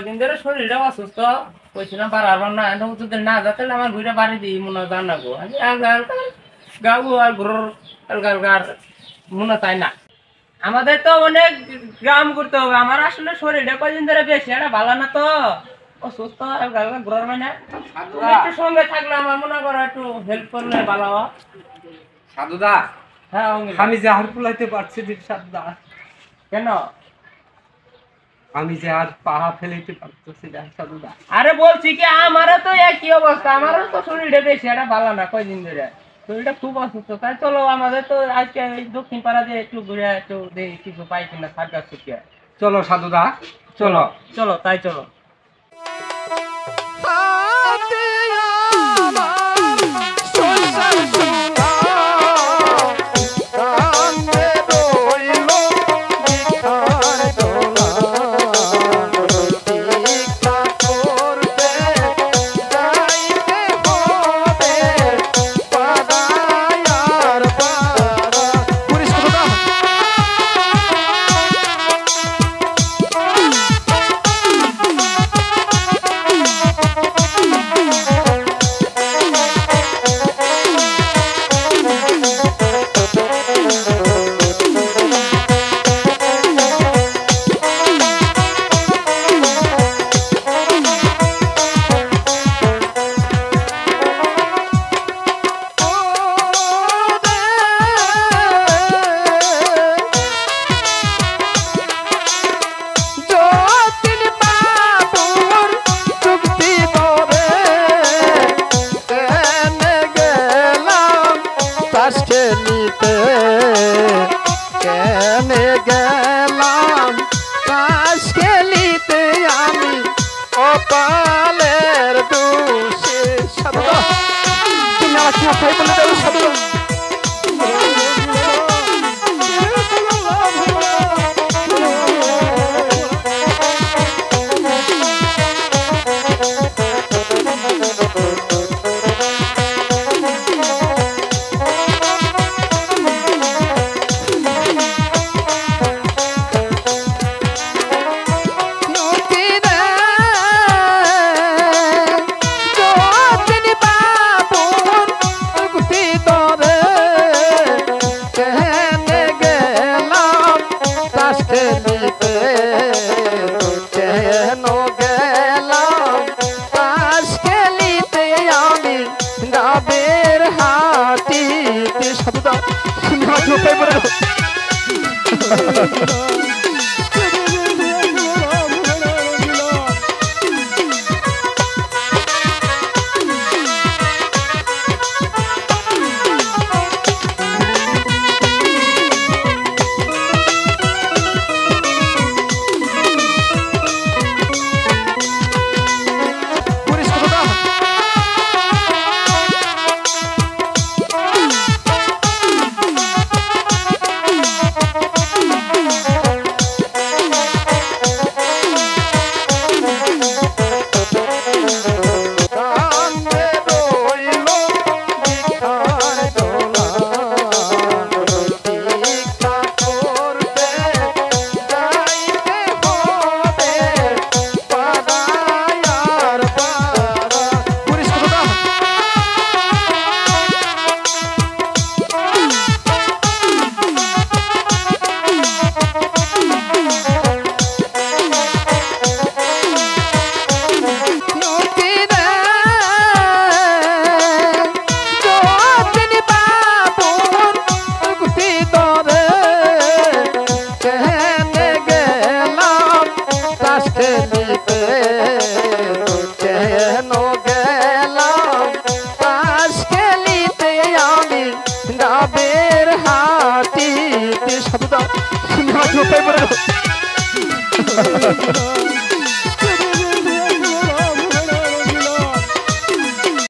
কয়দিন ধরে শরীরটা অসুস্থ কইছিলাম পারবার না এখন যদি না যাতে আমার ঘুরে বাড়ি দিই মনে জান না গো আমি গাবো আর ঘর আর মনে চাই না আমাদের তো অনেক গ্রাম করতে হবে আমার আসলে শরীরটা কয়দিন ধরে বেশি এটা ভালো না তো অসুস্থ ঘর মানে একটু সঙ্গে থাকলে আমার মনে করো একটু হেল্প করলে ভালো হয় সাধুদা হ্যাঁ আমি যে আর ফুলাইতে পারছি সাধুদা কেন আমি যে আর পা ফেলাইতে পারতেছি না সাধুদা আরে বলছি কি আমারও তো একই অবস্থা আমারও তো শরীরটা বেশি এটা ভালো না কয়দিন ধরে শরীরটা খুব অসুস্থ তাই চলো আমাদের তো আজকে এই দক্ষিণ পাড়া দিয়ে একটু ঘুরে একটু দেখি কিছু পাই কিনা সার্কাস ছুটিয়া চলো সাধুদা চলো চলো তাই চলো কেনে গেলাম তাস খেলিতে আমি অকালের দোষে সাধুদা তুমি আমার কি ভাই বলে দাও সাধুদা সাধুদা